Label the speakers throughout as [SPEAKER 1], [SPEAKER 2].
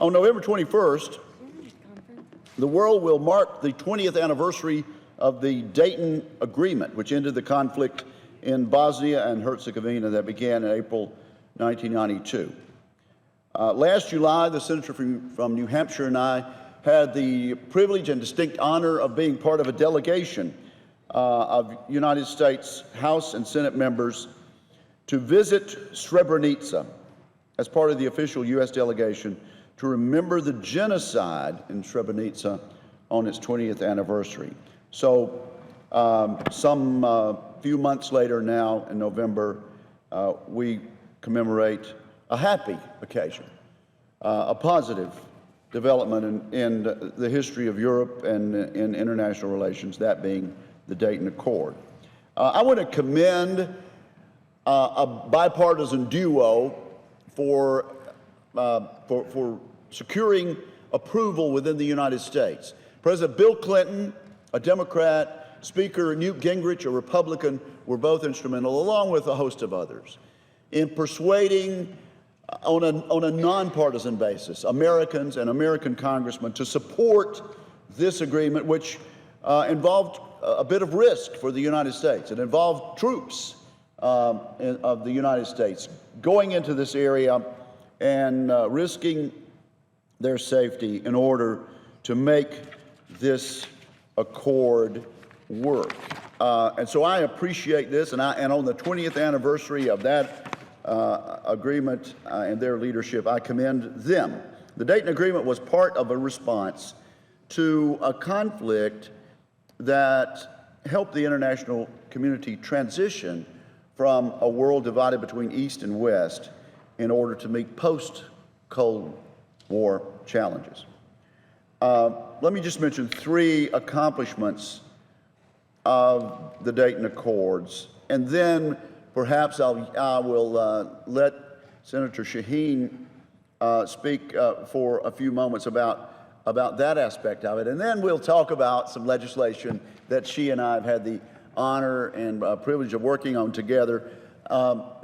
[SPEAKER 1] On November 21st, the world will mark the 20th anniversary of the Dayton Agreement, which ended the conflict in Bosnia and Herzegovina that began in April 1992. Last July, the senator from New Hampshire and I had the privilege and distinct honor of being part of a delegation of United States House and Senate members to visit Srebrenica as part of the official U.S. delegation to remember the genocide in Srebrenica on its 20th anniversary. So some few months later now, in November, we commemorate a happy occasion, a positive development in the history of Europe and in international relations, that being the Dayton Accord. I want to commend a bipartisan duo for securing approval within the United States. President Bill Clinton, a Democrat, Speaker Newt Gingrich, a Republican, were both instrumental, along with a host of others, in persuading on a nonpartisan basis Americans and American congressmen to support this agreement, which involved a bit of risk for the United States. It involved troops of the United States going into this area and risking their safety in order to make this accord work. And so I appreciate this, and on the 20th anniversary of that agreement and their leadership, I commend them. The Dayton Agreement was part of a response to a conflict that helped the international community transition from a world divided between East and West in order to meet post-Cold War challenges. Let me just mention three accomplishments of the Dayton Accords, and then perhaps I will let Senator Shaheen speak for a few moments about that aspect of it, and then we'll talk about some legislation that she and I have had the honor and privilege of working on together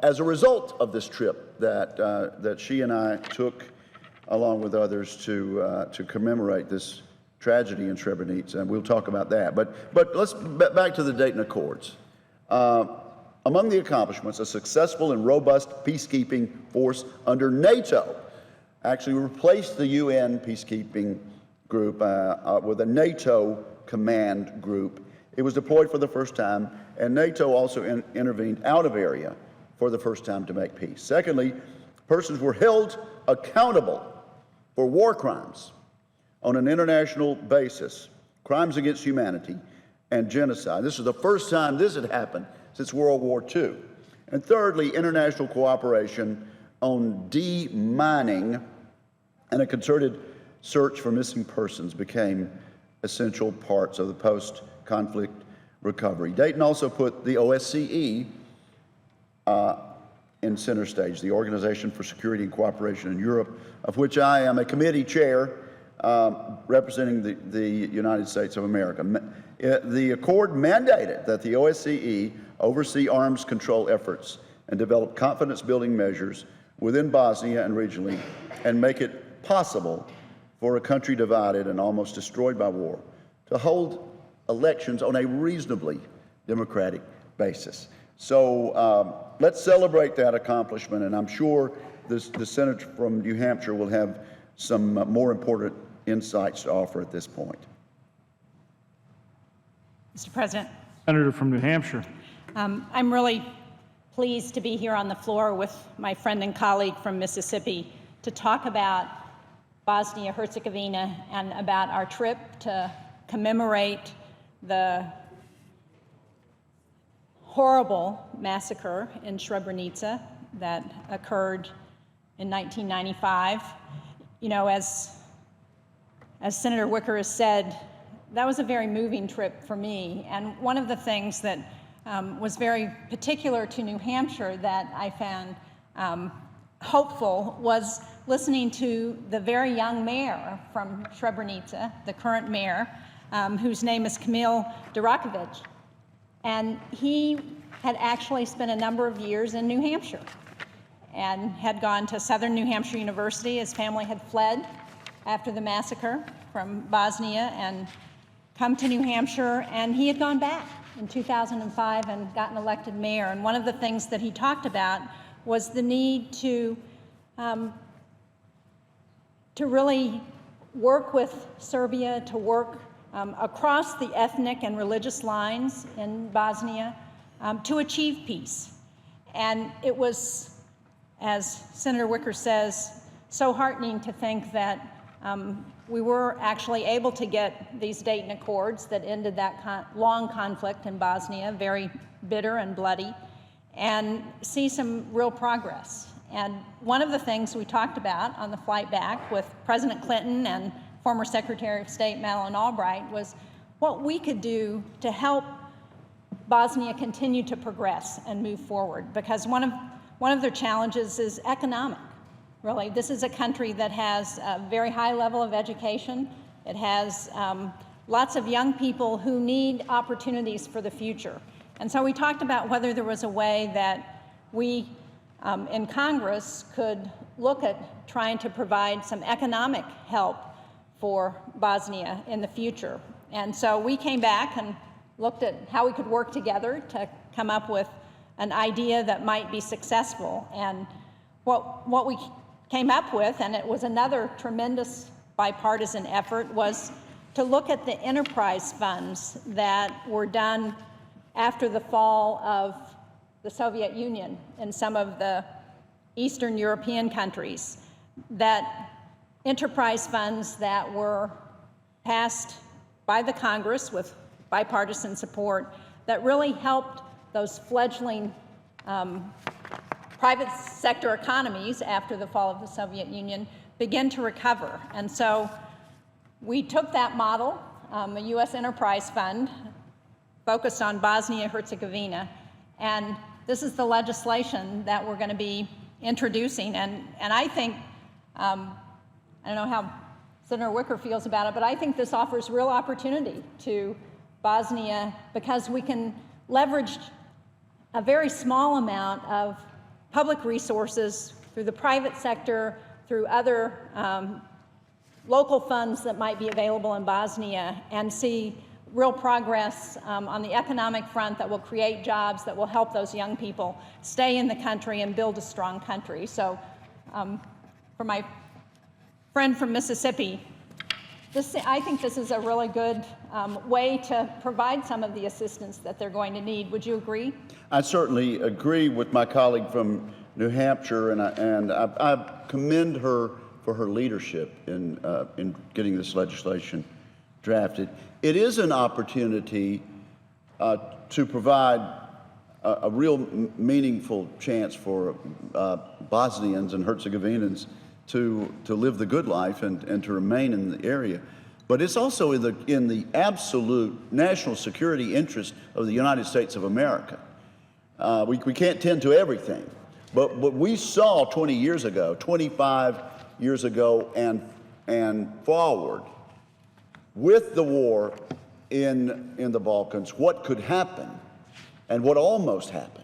[SPEAKER 1] as a result of this trip that she and I took along with others to commemorate this tragedy in Srebrenica, and we'll talk about that. But let's back to the Dayton Accords. Among the accomplishments, a successful and robust peacekeeping force under NATO actually replaced the UN peacekeeping group with a NATO command group. It was deployed for the first time, and NATO also intervened out of area for the first time to make peace. Secondly, persons were held accountable for war crimes on an international basis, crimes against humanity and genocide. This is the first time this had happened since World War II. And thirdly, international cooperation on demining and a concerted search for missing persons became essential parts of the post-conflict recovery. Dayton also put the OSCE in center stage, the Organization for Security and Cooperation in Europe, of which I am a committee chair representing the United States of America. The accord mandated that the OSCE oversee arms control efforts and develop confidence-building measures within Bosnia and regionally, and make it possible for a country divided and almost destroyed by war to hold elections on a reasonably democratic basis. So let's celebrate that accomplishment, and I'm sure the senator from New Hampshire will have some more important insights to offer at this point.
[SPEAKER 2] Mr. President.
[SPEAKER 3] Senator from New Hampshire.
[SPEAKER 2] I'm really pleased to be here on the floor with my friend and colleague from Mississippi to talk about Bosnia-Herzegovina and about our trip to commemorate the horrible massacre in Srebrenica that occurred in 1995. You know, as Senator Wicker has said, that was a very moving trip for me. And one of the things that was very particular to New Hampshire that I found hopeful was listening to the very young mayor from Srebrenica, the current mayor, whose name is Kamil Durakovic. And he had actually spent a number of years in New Hampshire and had gone to Southern New Hampshire University. His family had fled after the massacre from Bosnia and come to New Hampshire, and he had gone back in 2005 and gotten elected mayor. And one of the things that he talked about was the need to really work with Serbia, to work across the ethnic and religious lines in Bosnia to achieve peace. And it was, as Senator Wicker says, so heartening to think that we were actually able to get these Dayton Accords that ended that long conflict in Bosnia, very bitter and bloody, and see some real progress. And one of the things we talked about on the flight back with President Clinton and former Secretary of State Madeleine Albright was what we could do to help Bosnia continue to progress and move forward, because one of their challenges is economic. Really, this is a country that has a very high level of education. It has lots of young people who need opportunities for the future. And so we talked about whether there was a way that we in Congress could look at trying to provide some economic help for Bosnia in the future. And so we came back and looked at how we could work together to come up with an idea that might be successful. And what we came up with, and it was another tremendous bipartisan effort, was to look at the enterprise funds that were done after the fall of the Soviet Union in some of the Eastern European countries, that enterprise funds that were passed by the Congress with bipartisan support that really helped those fledgling private sector economies after the fall of the Soviet Union begin to recover. And so we took that model, a U.S. enterprise fund focused on Bosnia and Herzegovina, and this is the legislation that we're going to be introducing. And I think, I don't know how Senator Wicker feels about it, but I think this offers real opportunity to Bosnia, because we can leverage a very small amount of public resources through the private sector, through other local funds that might be available in Bosnia, and see real progress on the economic front that will create jobs, that will help those young people stay in the country and build a strong country. So for my friend from Mississippi, I think this is a really good way to provide some of the assistance that they're going to need. Would you agree?
[SPEAKER 1] I certainly agree with my colleague from New Hampshire, and I commend her for her leadership in getting this legislation drafted. It is an opportunity to provide a real meaningful chance for Bosnians and Herzegovinans to live the good life and to remain in the area. But it's also in the absolute national security interest of the United States of America. We can't tend to everything, but what we saw 20 years ago, 25 years ago and forward, with the war in the Balkans, what could happen and what almost happened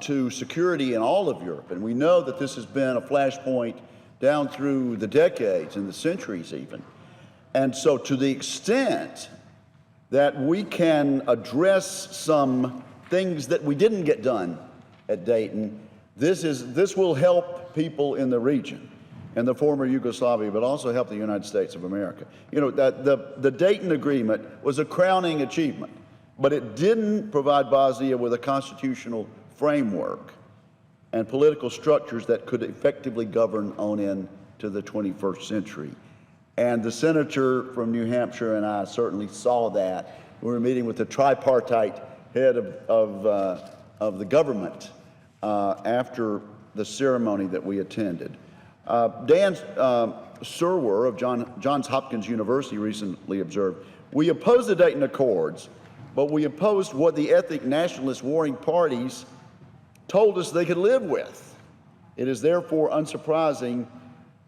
[SPEAKER 1] to security in all of Europe. And we know that this has been a flashpoint down through the decades and the centuries even. And so to the extent that we can address some things that we didn't get done at Dayton, this will help people in the region and the former Yugoslavia, but also help the United States of America. You know, that the Dayton Agreement was a crowning achievement, but it didn't provide Bosnia with a constitutional framework and political structures that could effectively govern on into the 21st century. And the senator from New Hampshire and I certainly saw that. We were meeting with the tripartite head of the government after the ceremony that we attended. Dan Surwer of Johns Hopkins University recently observed, "We oppose the Dayton Accords, but we opposed what the ethnic nationalist warring parties told us they could live with. It is therefore unsurprising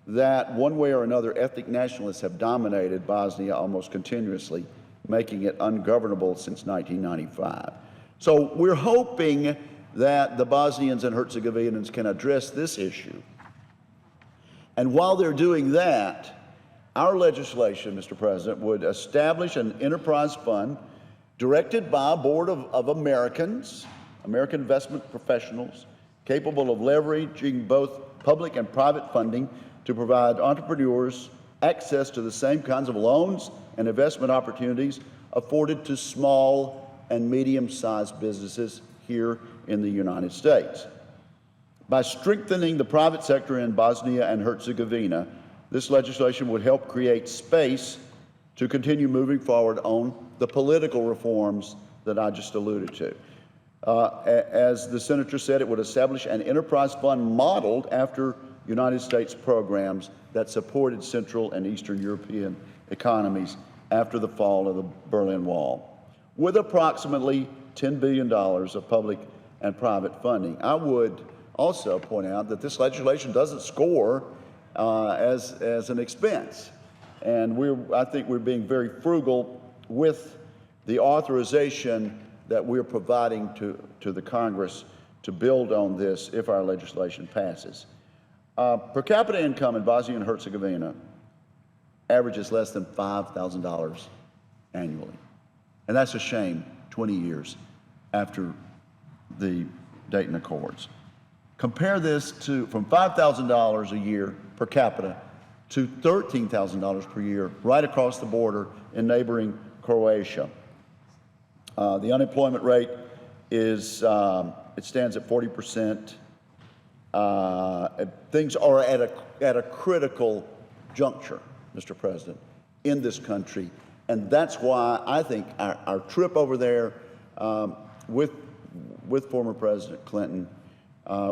[SPEAKER 1] that one way or another ethnic nationalists have dominated Bosnia almost continuously, making it ungovernable since 1995. So we're hoping that the Bosnians and Herzegovinans can address this issue. And while they're doing that, Our legislation, Mr. President, would establish an enterprise fund directed by a board of Americans, American investment professionals, capable of leveraging both public and private funding to provide entrepreneurs access to the same kinds of loans and investment opportunities afforded to small and medium-sized businesses here in the United States. By strengthening the private sector in Bosnia and Herzegovina, this legislation would help create space to continue moving forward on the political reforms that I just alluded to. As the senator said, it would establish an enterprise fund modeled after United States programs that supported Central and Eastern European economies after the fall of the Berlin Wall, with approximately $10 billion of public and private funding. I would also point out that this legislation doesn't score as an expense. And I think we're being very frugal with the authorization that we're providing to the Congress to build on this if our legislation passes. Per capita income in Bosnia and Herzegovina averages less than $5,000 annually. And that's a shame 20 years after the Dayton Accords. Compare this from $5,000 a year per capita to $13,000 per year right across the border in neighboring Croatia. The unemployment rate it stands at 40%. Things are at a critical juncture, Mr. President, in this country. And that's why I think our trip over there with former President Clinton,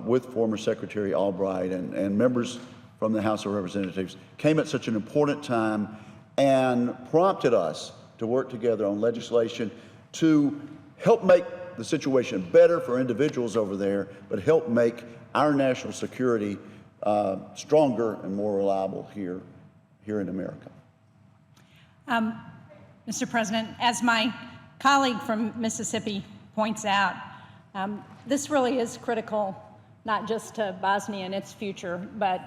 [SPEAKER 1] with former Secretary Albright and members from the House of Representatives came at such an important time and prompted us to work together on legislation to help make the situation better for individuals over there, but help make our national security stronger and more reliable here in America.
[SPEAKER 2] Mr. President, as my colleague from Mississippi points out, this really is critical, not just to Bosnia and its future, but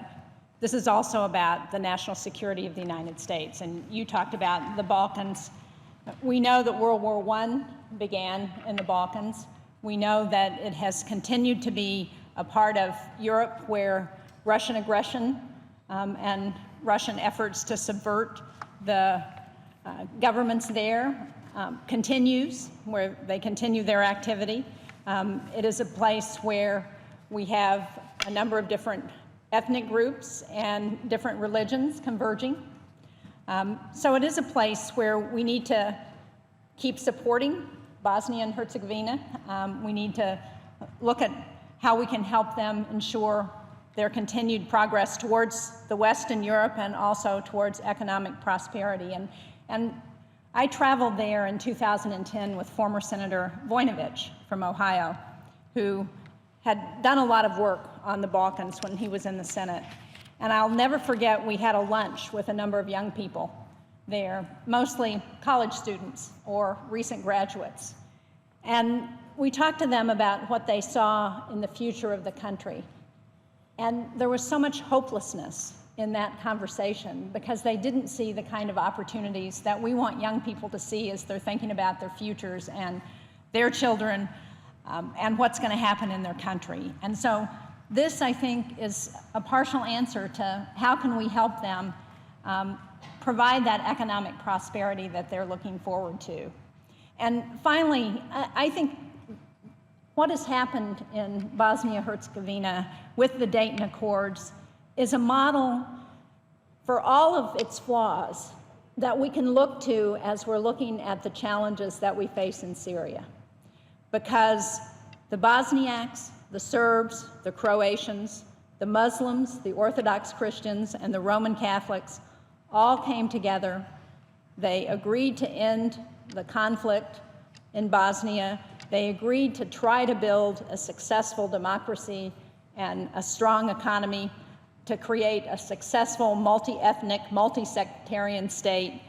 [SPEAKER 2] this is also about the national security of the United States. And you talked about the Balkans. We know that World War I began in the Balkans. We know that it has continued to be a part of Europe where Russian aggression and Russian efforts to subvert the governments there continues, where they continue their activity. It is a place where we have a number of different ethnic groups and different religions converging. So it is a place where we need to keep supporting Bosnia and Herzegovina. We need to look at how we can help them ensure their continued progress towards the West in Europe and also towards economic prosperity. And I traveled there in 2010 with former Senator Voinovich from Ohio, who had done a lot of work on the Balkans when he was in the Senate. And I'll never forget, we had a lunch with a number of young people there, mostly college students or recent graduates. And we talked to them about what they saw in the future of the country. And there was so much hopelessness in that conversation because they didn't see the kind of opportunities that we want young people to see as they're thinking about their futures and their children and what's going to happen in their country. And so this, I think, is a partial answer to how can we help them provide that economic prosperity that they're looking forward to. And finally, I think what has happened in Bosnia-Herzegovina with the Dayton Accords is a model for all of its flaws that we can look to as we're looking at the challenges that we face in Syria. Because the Bosniaks, the Serbs, the Croatians, the Muslims, the Orthodox Christians, and the Roman Catholics all came together. They agreed to end the conflict in Bosnia. They agreed to try to build a successful democracy and a strong economy to create a successful multi-ethnic, multi-sectarian state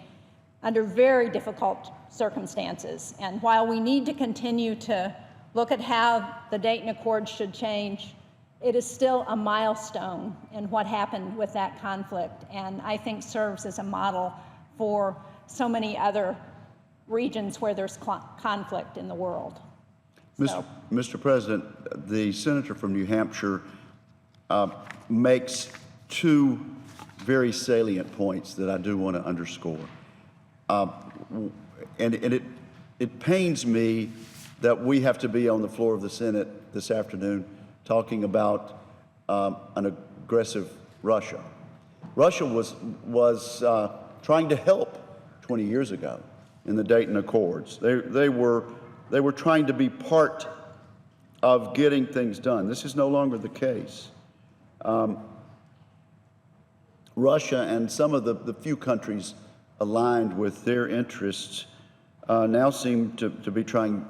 [SPEAKER 2] under very difficult circumstances. And while we need to continue to look at how the Dayton Accords should change, it is still a milestone in what happened with that conflict, and I think serves as a model for so many other regions where there's conflict in the world.
[SPEAKER 1] Mr. President, the senator from New Hampshire makes two very salient points that I do want to underscore. And it pains me that we have to be on the floor of the Senate this afternoon talking about an aggressive Russia. Russia was trying to help 20 years ago in the Dayton Accords. They were trying to be part of getting things done. This is no longer the case. Russia and some of the few countries aligned with their interests now seem to be trying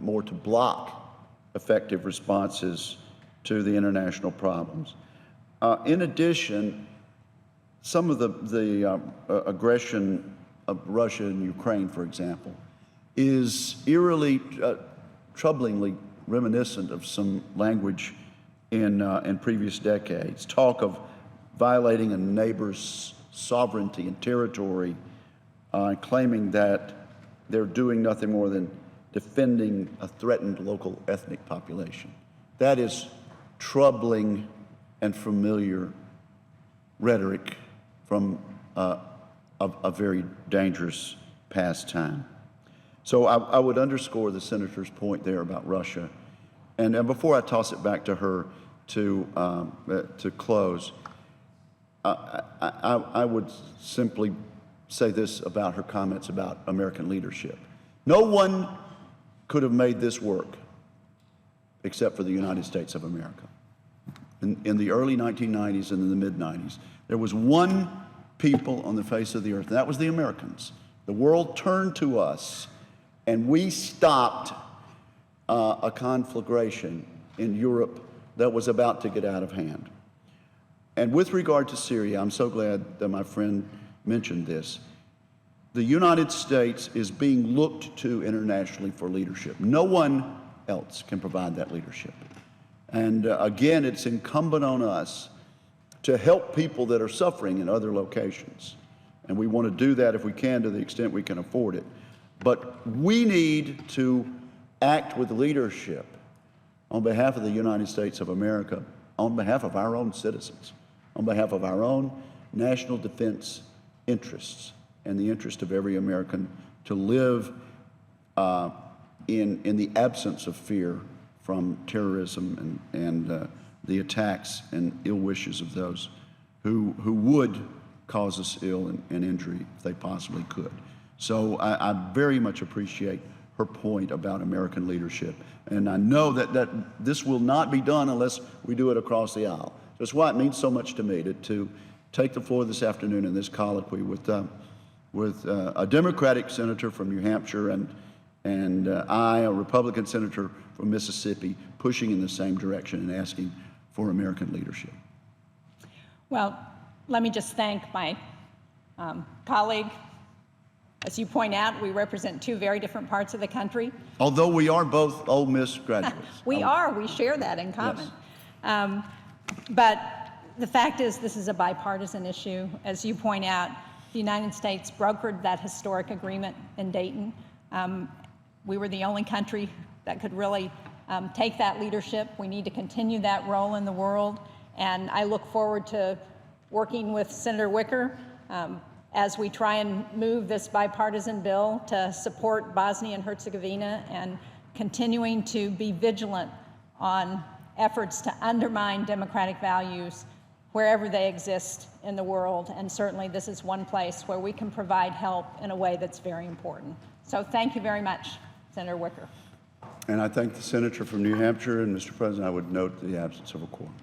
[SPEAKER 1] more to block effective responses to the international problems. In addition, some of the aggression of Russia and Ukraine, for example, is eerily, troublingly reminiscent of some language in previous decades. Talk of violating a neighbor's sovereignty and territory, claiming that they're doing nothing more than defending a threatened local ethnic population. That is troubling and familiar rhetoric from a very dangerous past time. So I would underscore the senator's point there about Russia. And before I toss it back to her to close, I would simply say this about her comments about American leadership. No one could have made this work except for the United States of America. In the early 1990s and in the mid-90s, there was one people on the face of the earth, and that was the Americans. The world turned to us, and we stopped a conflagration in Europe that was about to get out of hand. And with regard to Syria, I'm so glad that my friend mentioned this. The United States is being looked to internationally for leadership. No one else can provide that leadership. And again, it's incumbent on us to help people that are suffering in other locations. And we want to do that if we can, to the extent we can afford it. But we need to act with leadership on behalf of the United States of America, on behalf of our own citizens, on behalf of our own national defense interests, and the interest of every American to live in the absence of fear from terrorism and the attacks and ill wishes of those who would cause us ill and injury if they possibly could. So I very much appreciate her point about American leadership. And I know that this will not be done unless we do it across the aisle. That's why it means so much to me to take the floor this afternoon in this colloquy with a Democratic senator from New Hampshire and I, a Republican senator from Mississippi, pushing in the same direction and asking for American leadership.
[SPEAKER 2] Well, let me just thank my colleague. As you point out, we represent two very different parts of the country.
[SPEAKER 1] Although we are both Ole Miss graduates.
[SPEAKER 2] We share that in common. Yes. But the fact is, this is a bipartisan issue. As you point out, the United States brokered that historic agreement in Dayton. We were the only country that could really take that leadership. We need to continue that role in the world. And I look forward to working with Senator Wicker as we try and move this bipartisan bill to support Bosnia and Herzegovina, and continuing to be vigilant on efforts to undermine democratic values wherever they exist in the world. And certainly this is one place where we can provide help in a way that's very important. So thank you very much, Senator Wicker.
[SPEAKER 1] And I thank the senator from New Hampshire, and Mr. President, I would note the absence of a quorum.